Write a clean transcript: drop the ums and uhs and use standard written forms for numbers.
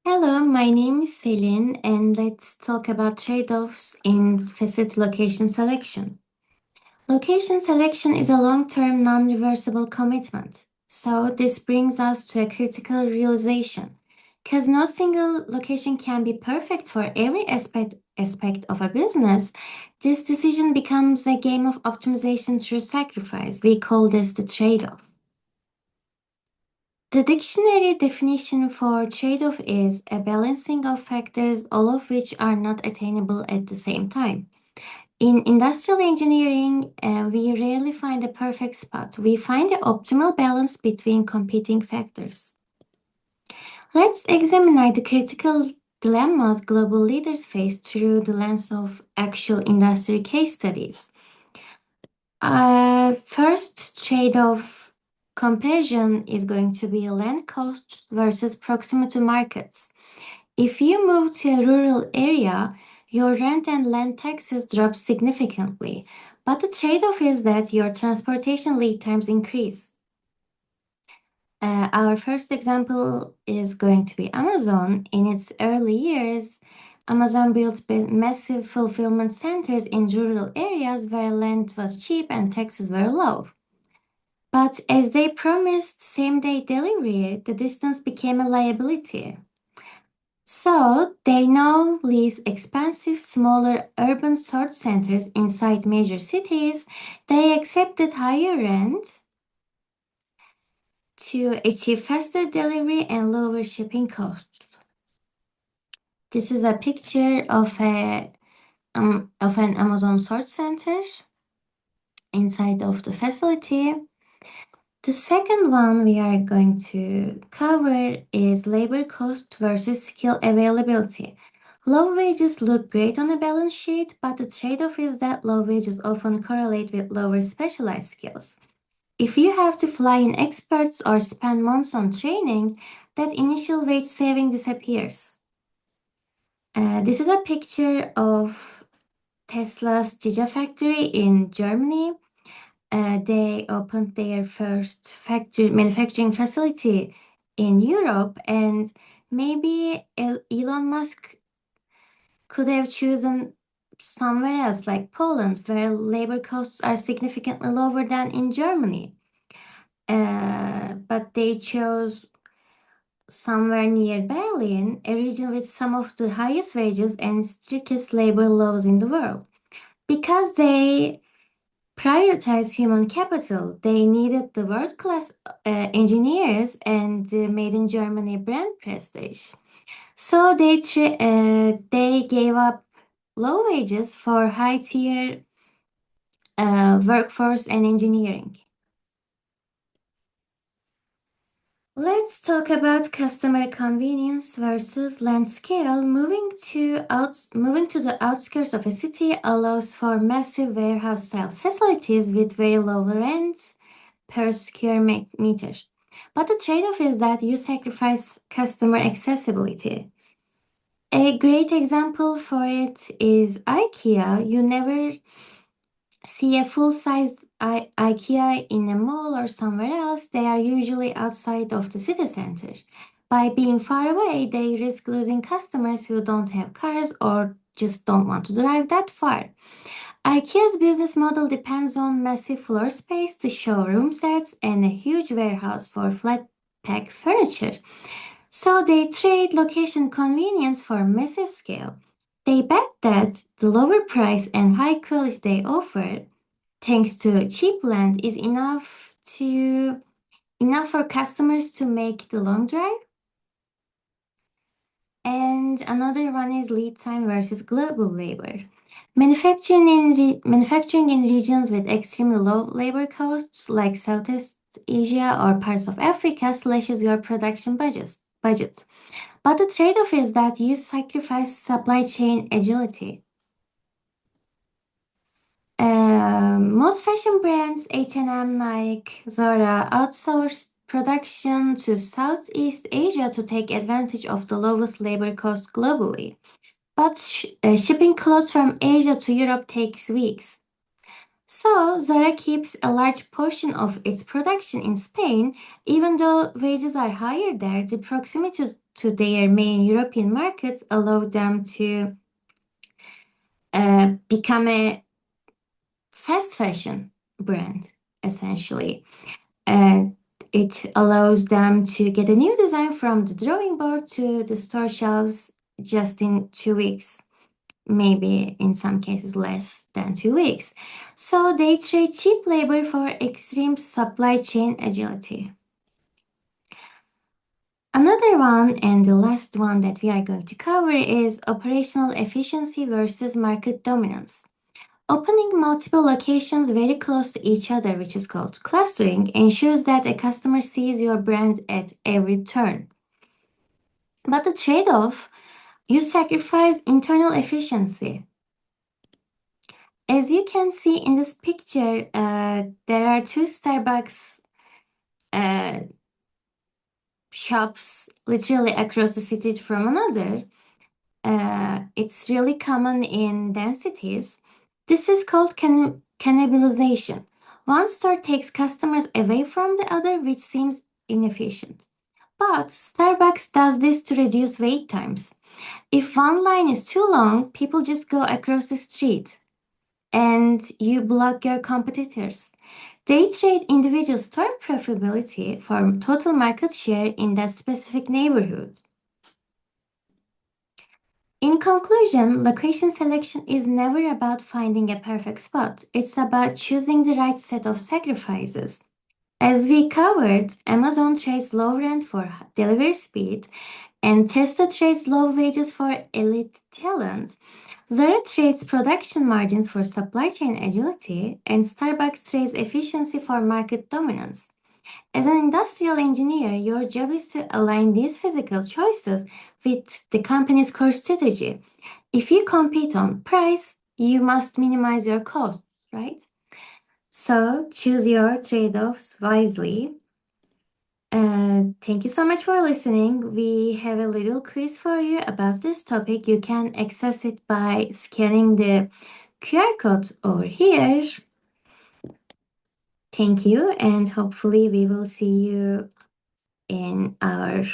Hello, my name is Selin, and let's talk about trade-offs in facility location selection. Location selection is a long-term, non-reversible commitment. So this brings us to a critical realization. Because no single location can be perfect for every aspect of a business, this decision becomes a game of optimization through sacrifice. We call this the trade-off. The dictionary definition for trade-off is a balancing of factors, all of which are not attainable at the same time. In industrial engineering, we rarely find a perfect spot. We find the optimal balance between competing factors. Let's examine the critical dilemmas global leaders face through the lens of actual industry case studies. First trade-off comparison is going to be land cost versus proximity markets. If you move to a rural area, your rent and land taxes drop significantly, but the trade-off is that your transportation lead times increase. Our first example is going to be Amazon. In its early years, Amazon built massive fulfillment centers in rural areas where land was cheap and taxes were low. But as they promised same-day delivery, the distance became a liability. So they now lease expensive, smaller urban sort centers inside major cities. They accepted higher rent to achieve faster delivery and lower shipping costs. This is a picture of an Amazon sort center inside of the facility. The second one we are going to cover is labor cost versus skill availability. Low wages look great on a balance sheet, but the trade-off is that low wages often correlate with lower specialized skills. If you have to fly in experts or spend months on training, that initial wage saving disappears. This is a picture of Tesla's Gigafactory in Germany. They opened their first manufacturing facility in Europe, and maybe Elon Musk could have chosen somewhere else, like Poland, where labor costs are significantly lower than in Germany. But they chose somewhere near Berlin, a region with some of the highest wages and strictest labor laws in the world. Because they prioritize human capital, they needed the world-class engineers and the Made in Germany brand prestige. So they gave up low wages for high-tier workforce and engineering. Let's talk about customer convenience versus land scale. Moving to the outskirts of a city allows for massive warehouse-style facilities with very low rent per square meter. But the trade-off is that you sacrifice customer accessibility. A great example for it is IKEA. You never see a full-sized IKEA in a mall or somewhere else. They are usually outside of the city center. By being far away, they risk losing customers who don't have cars or just don't want to drive that far. IKEA's business model depends on massive floor space to show room sets and a huge warehouse for flat pack furniture. So they trade location convenience for massive scale. They bet that the lower price and high quality they offer, thanks to cheap land, is enough for customers to make the long drive. And another one is lead time versus global labor. Manufacturing in regions with extremely low labor costs, like Southeast Asia or parts of Africa, slashes your production budgets. But the trade-off is that you sacrifice supply chain agility. Most fashion brands, H&M, Nike, Zara, outsource production to Southeast Asia to take advantage of the lowest labor cost globally. But shipping clothes from Asia to Europe takes weeks. So Zara keeps a large portion of its production in Spain, even though wages are higher there. The proximity to their main European markets allow them to become a fast fashion brand, essentially. And it allows them to get a new design from the drawing board to the store shelves just in 2 weeks, maybe in some cases less than 2 weeks. So they trade cheap labor for extreme supply chain agility. Another one, and the last one that we are going to cover, is operational efficiency versus market dominance. Opening multiple locations very close to each other, which is called clustering, ensures that a customer sees your brand at every turn. But the trade-off, you sacrifice internal efficiency. As you can see in this picture, there are two Starbucks uh, shops literally across the street from another. It's really common in densities. This is called cannibalization. One store takes customers away from the other, which seems inefficient. But Starbucks does this to reduce wait times. If one line is too long, people just go across the street and you block your competitors. They trade individual store profitability for total market share in that specific neighborhood. In conclusion, location selection is never about finding a perfect spot. It's about choosing the right set of sacrifices. As we covered, Amazon trades low rent for delivery speed, and Tesla trades low wages for elite talent. Zara trades production margins for supply chain agility, and Starbucks trades efficiency for market dominance. As an industrial engineer, your job is to align these physical choices with the company's core strategy. If you compete on price, you must minimize your costs, right? So choose your trade-offs wisely. Thank you so much for listening. We have a little quiz for you about this topic. You can access it by scanning the QR code over here. Thank you, and hopefully we will see you in our